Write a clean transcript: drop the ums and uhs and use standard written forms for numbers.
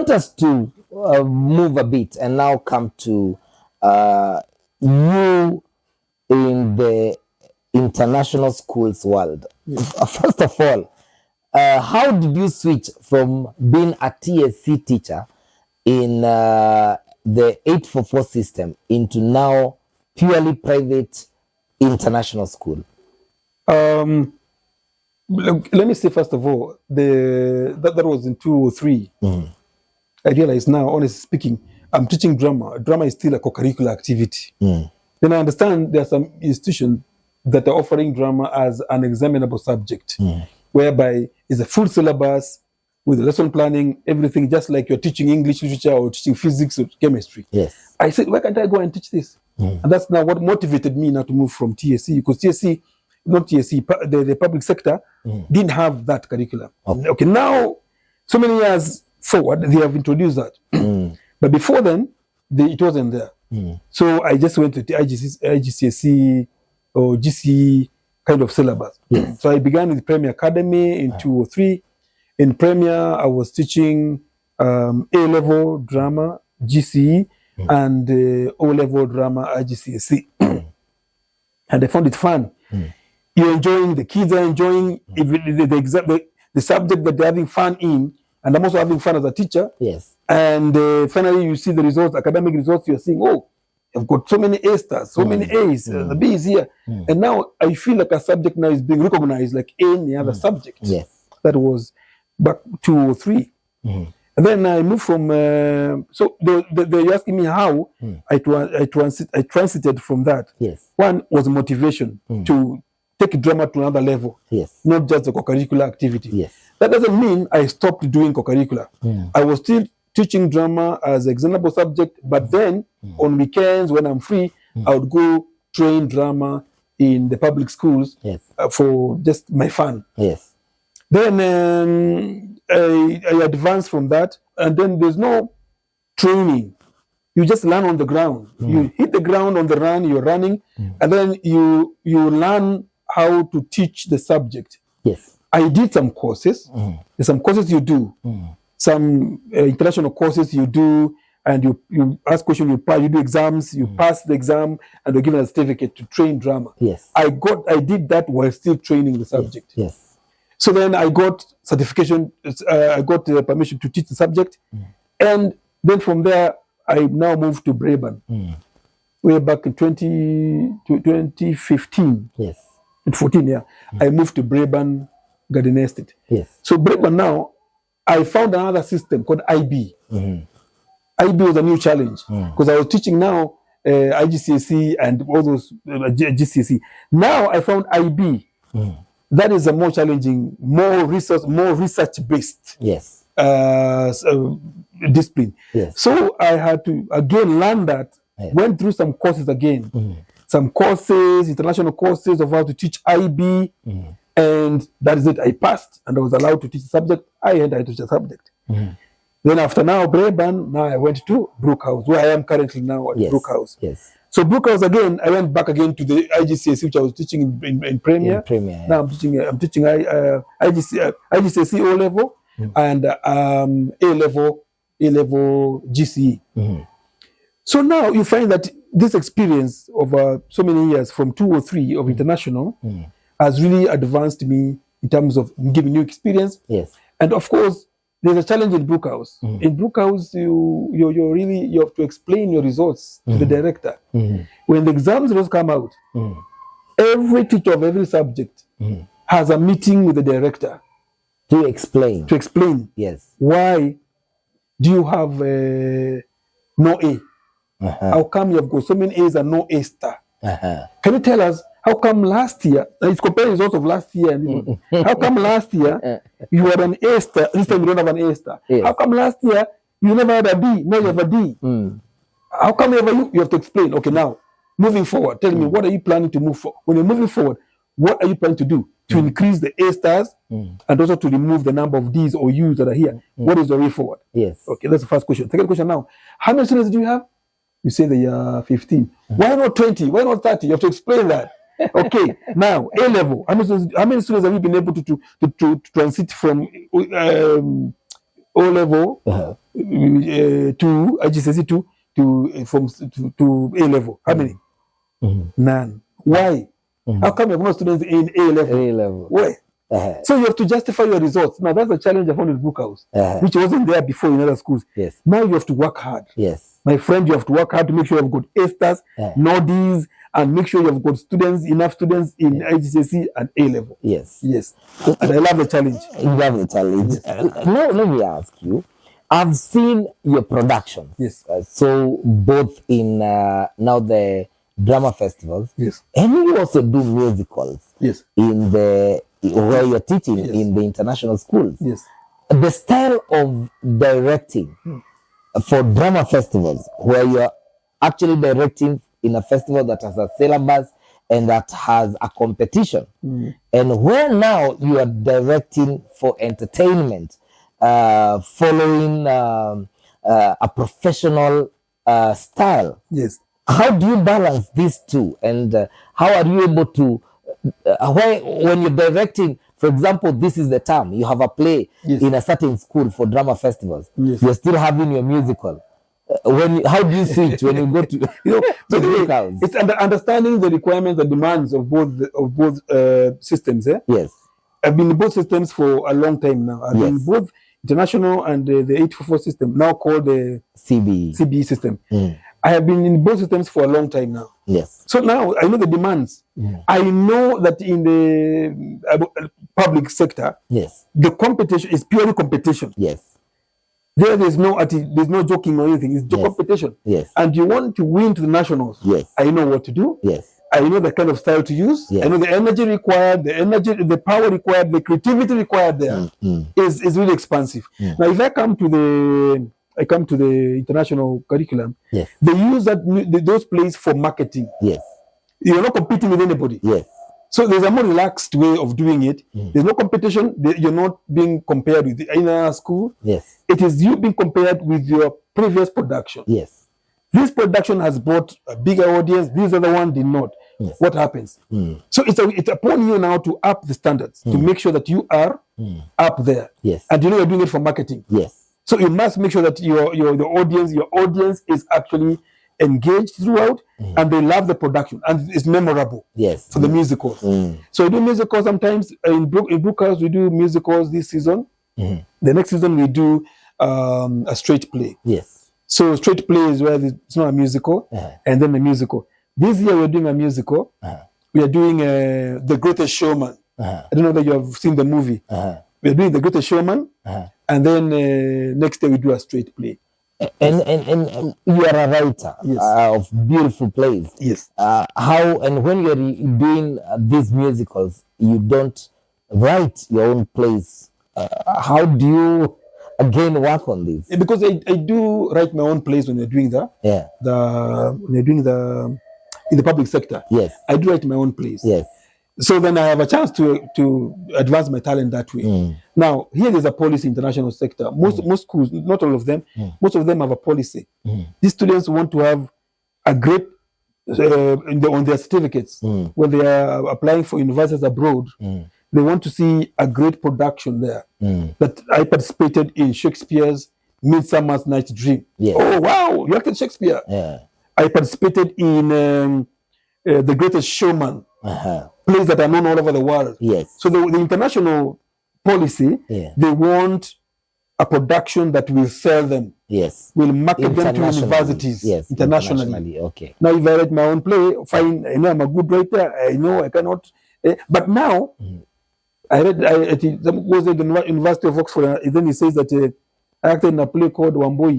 want us to move a bit and now come to you in the international schools world. First of all, how did you switch from being a TSC teacher in the 844 system into now purely private international school? Let me say, first of all, that was in 2003. I realized now, honestly speaking, I'm teaching drama. Drama is still a co-curricular activity. Then I understand there are some institutions that are offering drama as an examinable subject, whereby it's a full syllabus with lesson planning, everything, just like you're teaching English literature or teaching physics or chemistry. Yes. I said, why can't I go and teach this? And that's now what motivated me now to move from TSC, because TSC, not TSC, the public sector didn't have that curriculum. Okay, now, so many years forward, they have introduced that. But before then, it wasn't there. So I just went to the IGCSE or GCE kind of syllabus. So I began with Premier Academy in 2003. In Premier, I was teaching A-level drama, GCE, and O-level drama, IGCSE. And I found it fun. You're enjoying, the kids are enjoying the subject that they're having fun in, and I'm also having fun as a teacher. Yes. And finally, you see the results, academic results, you're seeing, oh, I've got so many A stars, so many A's, the B is here. And now I feel like a subject now is being recognized like any other subject. Yes. That was back 2003. And then I moved from, so they're asking me how I transited from that. Yes. One was motivation to take drama to another level. Yes. Not just a co-curricular activity. Yes. That doesn't mean I stopped doing co-curricular. I was still teaching drama as an examinable subject, but then on weekends when I'm free, I would go train drama in the public schools for just my fun. Yes. Then I advanced from that, and then there's no training. You just learn on the ground. You hit the ground on the run, you're running, and then you learn how to teach the subject. Yes. I did some courses. There's some courses you do. Some international courses you do, and you ask questions, you do exams, you pass the exam, and you're given a certificate to train drama. Yes. I did that while still training the subject. Yes. So then I got certification, I got permission to teach the subject, and then from there I now moved to Braeburn. Way back in 2015. Yes. In 14, yeah. I moved to Braeburn Garden Estate. Yes. So Braeburn now, I found another system called IB. IB was a new challenge because I was teaching now IGCSE and all those GCSE. Now I found IB. That is a more challenging, more research based. Yes. Discipline. Yes. So I had to again learn that. Went through some courses again. Some courses, international courses of how to teach IB. And that is it. I passed and I was allowed to teach the subject. I had to teach the subject. Then after now, Braeburn, now I went to Brookhouse, where I am currently now at Brookhouse. Yes. So Brookhouse again, I went back again to the IGCSE, which I was teaching in Premier. Now I'm teaching IGCSE O level and A level GCE. So now you find that this experience of so many years from 203 of international has really advanced me in terms of giving new experience. Yes. And of course, there's a challenge in Brookhouse. In Brookhouse, you have to explain your results to the director. When the exam results come out, every teacher of every subject has a meeting with the director to explain. Yes. Why do you have no A? How come you have got so many A's and no A star? Can you tell us how come last year, it's comparing results of last year, how come last year you had an A star, this time you don't have an A star? Yes. How come last year you never had a D, now you have a D? How come you have to explain? Okay, now, moving forward, tell me, what are you planning to move for? When you're moving forward, what are you planning to do to increase the A stars and also to remove the number of D's or U's that are here? What is the way forward? Yes. Okay, that's the first question. Second question now, how many students do you have? You say they are 15. Why not 20? Why not 30? You have to explain that. Okay, now A level. How many students have you been able to transit from O level to GCSE to A level. How many? None. Why? How come you have no students in A level? A level. Why? So you have to justify your results. Now that's the challenge I found in Brookhouse, which wasn't there before in other schools. Yes. Now you have to work hard. Yes. My friend, you have to work hard to make sure you've got A stars, no Ds, and make sure you've got enough students in IGCSE and A level. Yes. Yes. And I love the challenge. You love the challenge. Yes. Now let me ask you. I've seen your productions. Yes. So both in now the drama festivals. Yes. And you also do musicals. Yes. In the where you're teaching in the international schools. Yes. The style of directing for drama festivals, where you're actually directing in a festival that has a syllabus and that has a competition, and where now you are directing for entertainment, following a professional style. Yes. How do you balance these two, and how are you able to when you're directing, for example, this is the term, you have a play in a certain school for drama festivals. Yes. You're still having your musical. How do you switch when you go to it's understanding the requirements and demands of both systems. Yes. I've been in both systems for a long time now. I've been in both international and the EP4 system, now called the CBE system. I have been in both systems for a long time now. Yes. So now I know the demands. I know that in the public sector, the competition is purely competition. Yes. There's no joking or anything. It's just competition. Yes. And you want to win to the nationals. Yes. I know what to do. Yes. I know the kind of style to use. Yes. I know the energy required, the power required, the creativity required there is really expansive. Now, if I come to the international curriculum, yes, they use those plays for marketing. Yes. You're not competing with anybody. Yes. So there's a more relaxed way of doing it. There's no competition. You're not being compared with in a school. Yes. It is you being compared with your previous production. Yes. This production has brought a bigger audience. This other one did not. Yes. What happens? So it's upon you now to up the standards, to make sure that you are up there. Yes. And you know you're doing it for marketing. Yes. So you must make sure that your audience is actually engaged throughout, and they love the production, and it's memorable. Yes. For the musicals. So we do musicals sometimes. In Brookhouse, we do musicals this season. The next season we do a straight play. Yes. So straight play is where it's not a musical, and then a musical. This year we're doing a musical. We are doing The Greatest Showman. I don't know that you have seen the movie. We are doing The Greatest Showman, and then next year we do a straight play. And you are a writer of beautiful plays. Yes. How and when you're doing these musicals, you don't write your own plays. How do you again work on this? Because I do write my own plays when we're doing in the public sector. Yes. I do write my own plays. Yes. So then I have a chance to advance my talent that way. Now, here there's a policy in the international sector. Most schools, not all of them, most of them have a policy. These students want to have a great, on their certificates, when they are applying for universities abroad, they want to see a great production there. That I participated in Shakespeare's Midsummer's Night's Dream. Yes. Oh, wow, you acted Shakespeare. Yeah. I participated in The Greatest Showman. Plays that are known all over the world. Yes. So the international policy, they want a production that will sell them. Yes. Will market them to universities. Yes. Internationally. Okay. Now, if I write my own play, fine. I know I'm a good writer. I know I cannot. But now, I read. Was at the University of Oxford. And then he says that I acted in a play called Wamboi.